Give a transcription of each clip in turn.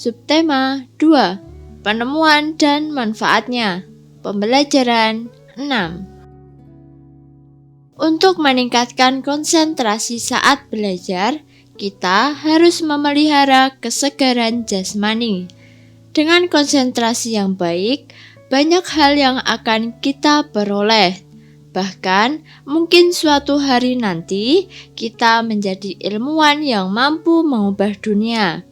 Subtema 2. Penemuan dan manfaatnya. Pembelajaran 6. Untuk meningkatkan konsentrasi saat belajar, kita harus memelihara kesegaran jasmani. Dengan konsentrasi yang baik, banyak hal yang akan kita peroleh. Bahkan, mungkin suatu hari nanti kita menjadi ilmuwan yang mampu mengubah dunia.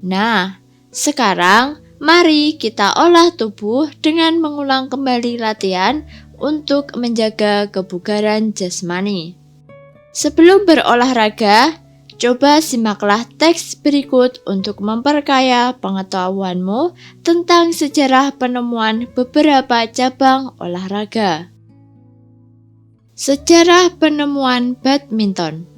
Nah, sekarang mari kita olah tubuh dengan mengulang kembali latihan untuk menjaga kebugaran jasmani. Sebelum berolahraga, coba simaklah teks berikut untuk memperkaya pengetahuanmu tentang sejarah penemuan beberapa cabang olahraga. Sejarah penemuan badminton.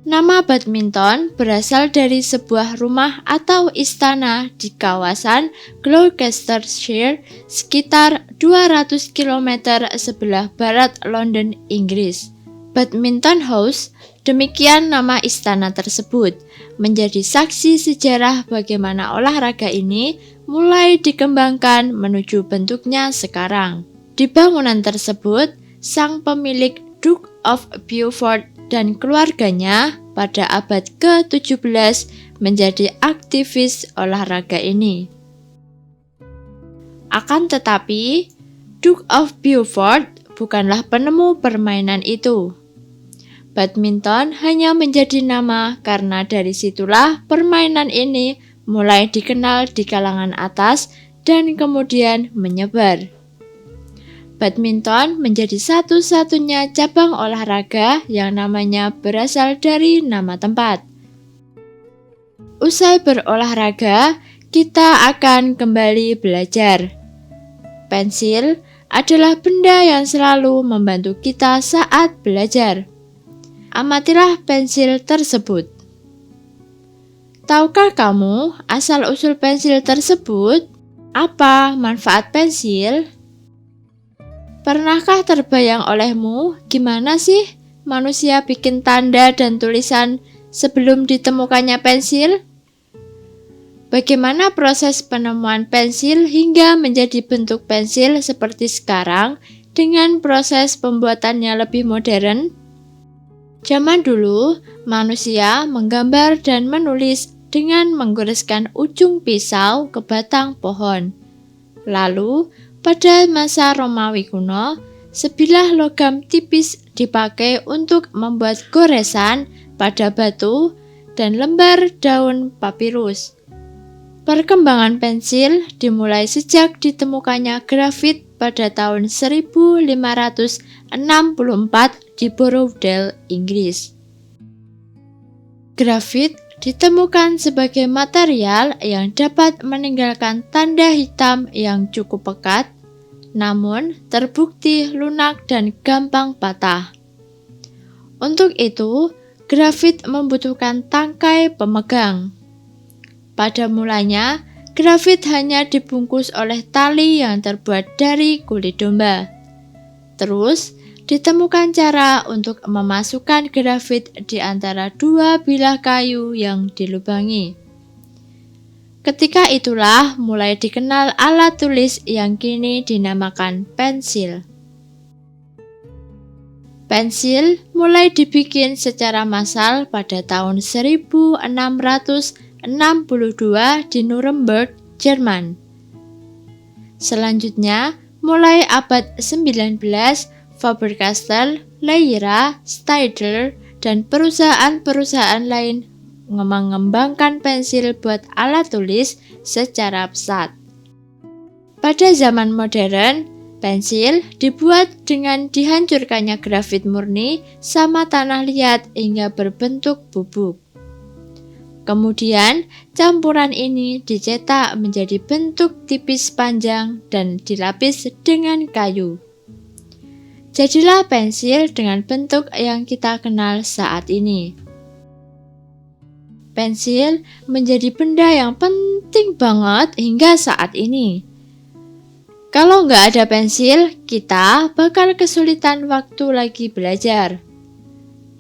Nama badminton berasal dari sebuah rumah atau istana di kawasan Gloucestershire sekitar 200 km sebelah barat London, Inggris. Badminton House, demikian nama istana tersebut, menjadi saksi sejarah bagaimana olahraga ini mulai dikembangkan menuju bentuknya sekarang. Di bangunan tersebut, sang pemilik Duke of Beaufort dan keluarganya pada abad ke-17 menjadi aktivis olahraga ini. Akan tetapi, Duke of Beaufort bukanlah penemu permainan itu. Badminton hanya menjadi nama karena dari situlah permainan ini mulai dikenal di kalangan atas dan kemudian menyebar. Badminton menjadi satu-satunya cabang olahraga yang namanya berasal dari nama tempat. Usai berolahraga, kita akan kembali belajar. Pensil adalah benda yang selalu membantu kita saat belajar. Amatilah pensil tersebut. Tahukah kamu asal-usul pensil tersebut? Apa manfaat pensil? Pernahkah terbayang olehmu gimana sih manusia bikin tanda dan tulisan sebelum ditemukannya pensil? Bagaimana proses penemuan pensil hingga menjadi bentuk pensil seperti sekarang dengan proses pembuatannya lebih modern? Zaman dulu, manusia menggambar dan menulis dengan menggoreskan ujung pisau ke batang pohon. Lalu, pada masa Romawi kuno, sebilah logam tipis dipakai untuk membuat goresan pada batu dan lembar daun papirus. Perkembangan pensil dimulai sejak ditemukannya grafit pada tahun 1564 di Borrowdale, Inggris. Grafit ditemukan sebagai material yang dapat meninggalkan tanda hitam yang cukup pekat, namun terbukti lunak dan gampang patah. Untuk itu, grafit membutuhkan tangkai pemegang. Pada mulanya, grafit hanya dibungkus oleh tali yang terbuat dari kulit domba. Terus, ditemukan cara untuk memasukkan grafit di antara dua bilah kayu yang dilubangi. Ketika itulah mulai dikenal alat tulis yang kini dinamakan pensil. Pensil mulai dibikin secara massal pada tahun 1662 di Nuremberg, Jerman. Selanjutnya, mulai abad 19, Faber-Castell, Lyra, Staedtler, dan perusahaan-perusahaan lain mengembangkan pensil buat alat tulis secara pesat. Pada zaman modern, pensil dibuat dengan dihancurkannya grafit murni sama tanah liat hingga berbentuk bubuk. Kemudian, campuran ini dicetak menjadi bentuk tipis panjang dan dilapis dengan kayu. Jadilah pensil dengan bentuk yang kita kenal saat ini. Pensil menjadi benda yang penting banget hingga saat ini. Kalau nggak ada pensil, kita bakal kesulitan waktu lagi belajar.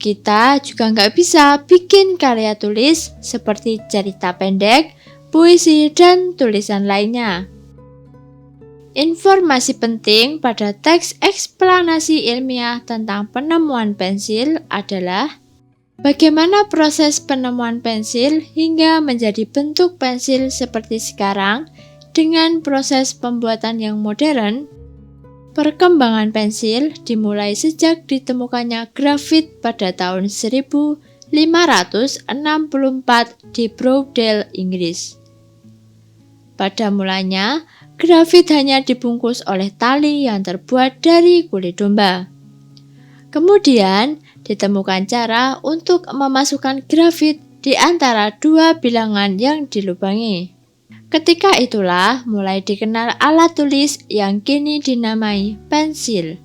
Kita juga nggak bisa bikin karya tulis seperti cerita pendek, puisi, dan tulisan lainnya. Informasi penting pada teks eksplanasi ilmiah tentang penemuan pensil adalah bagaimana proses penemuan pensil hingga menjadi bentuk pensil seperti sekarang dengan proses pembuatan yang modern. Perkembangan pensil dimulai sejak ditemukannya grafit pada tahun 1564 di Broughdale, Inggris. Pada mulanya, grafit hanya dibungkus oleh tali yang terbuat dari kulit domba. Kemudian, ditemukan cara untuk memasukkan grafit di antara dua bilangan yang dilubangi. Ketika itulah mulai dikenal alat tulis yang kini dinamai pensil.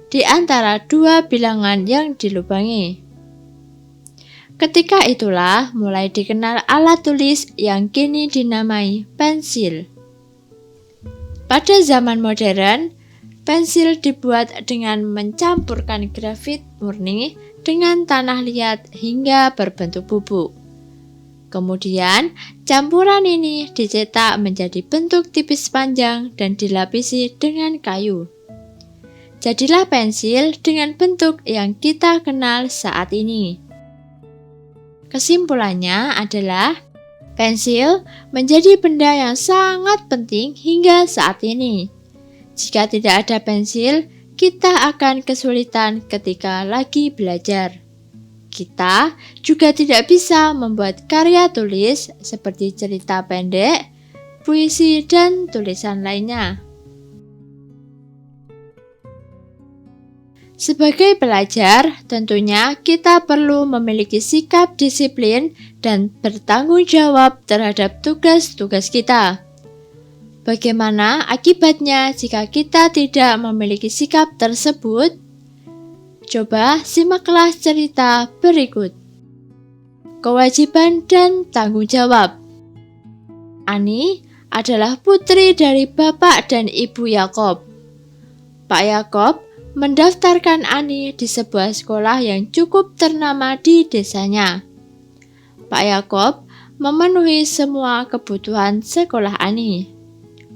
Di antara dua bilangan yang dilubangi. Ketika itulah mulai dikenal alat tulis yang kini dinamai pensil. Pada zaman modern, pensil dibuat dengan mencampurkan grafit murni dengan tanah liat hingga berbentuk bubuk. Kemudian, campuran ini dicetak menjadi bentuk tipis panjang dan dilapisi dengan kayu. Jadilah pensil dengan bentuk yang kita kenal saat ini. Kesimpulannya adalah, pensil menjadi benda yang sangat penting hingga saat ini. Jika tidak ada pensil, kita akan kesulitan ketika lagi belajar. Kita juga tidak bisa membuat karya tulis seperti cerita pendek, puisi, dan tulisan lainnya. Sebagai pelajar, tentunya kita perlu memiliki sikap disiplin dan bertanggung jawab terhadap tugas-tugas kita. Bagaimana akibatnya jika kita tidak memiliki sikap tersebut? Coba simaklah cerita berikut. Kewajiban dan tanggung jawab. Ani adalah putri dari Bapak dan Ibu Yakob. Pak Yakob mendaftarkan Ani di sebuah sekolah yang cukup ternama di desanya. Pak Yakob memenuhi semua kebutuhan sekolah Ani,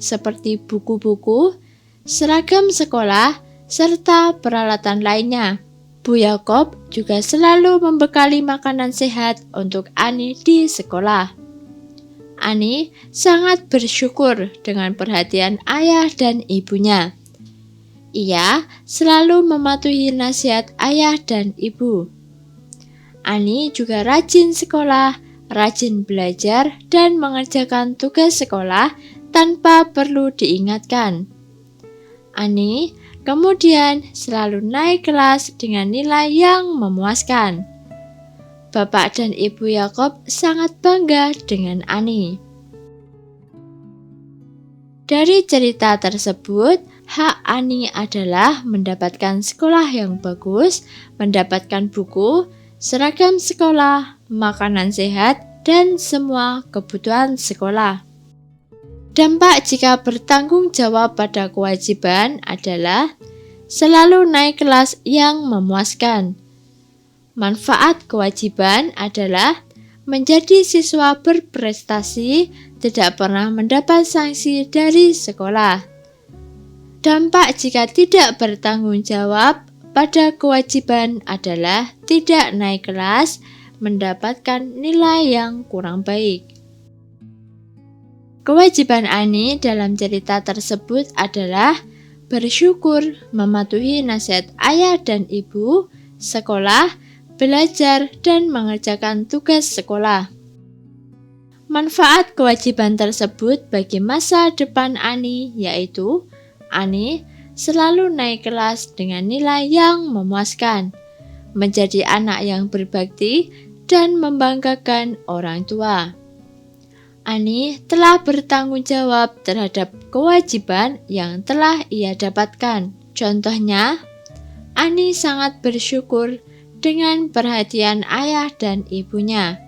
seperti buku-buku, seragam sekolah, serta peralatan lainnya. Bu Yakob juga selalu membekali makanan sehat untuk Ani di sekolah. Ani sangat bersyukur dengan perhatian ayah dan ibunya. Ia selalu mematuhi nasihat ayah dan ibu. Ani juga rajin sekolah, rajin belajar, dan mengerjakan tugas sekolah tanpa perlu diingatkan. Ani kemudian selalu naik kelas dengan nilai yang memuaskan. Bapak dan Ibu Yakob sangat bangga dengan Ani. Dari cerita tersebut, hak Ani adalah mendapatkan sekolah yang bagus, mendapatkan buku, seragam sekolah, makanan sehat, dan semua kebutuhan sekolah. Dampak jika bertanggung jawab pada kewajiban adalah selalu naik kelas yang memuaskan. Manfaat kewajiban adalah menjadi siswa berprestasi, tidak pernah mendapat sanksi dari sekolah. Dampak jika tidak bertanggung jawab pada kewajiban adalah tidak naik kelas, mendapatkan nilai yang kurang baik. Kewajiban Ani dalam cerita tersebut adalah bersyukur, mematuhi nasihat ayah dan ibu, sekolah, belajar, dan mengerjakan tugas sekolah. Manfaat kewajiban tersebut bagi masa depan Ani yaitu Ani selalu naik kelas dengan nilai yang memuaskan, menjadi anak yang berbakti, dan membanggakan orang tua. Ani telah bertanggung jawab terhadap kewajiban yang telah ia dapatkan. Contohnya, Ani sangat bersyukur dengan perhatian ayah dan ibunya.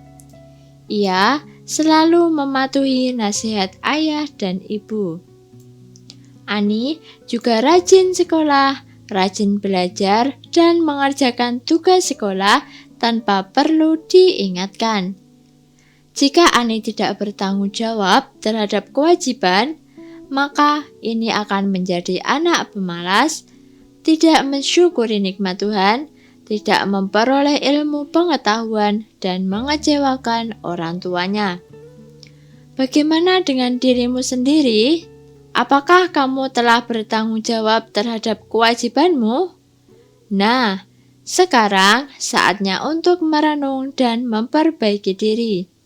Ia selalu mematuhi nasihat ayah dan ibu. Ani juga rajin sekolah, rajin belajar, dan mengerjakan tugas sekolah tanpa perlu diingatkan. Jika Ani tidak bertanggung jawab terhadap kewajiban, maka ini akan menjadi anak pemalas, tidak mensyukuri nikmat Tuhan, tidak memperoleh ilmu pengetahuan, dan mengecewakan orang tuanya. Bagaimana dengan dirimu sendiri? Apakah kamu telah bertanggung jawab terhadap kewajibanmu? Nah, sekarang saatnya untuk merenung dan memperbaiki diri.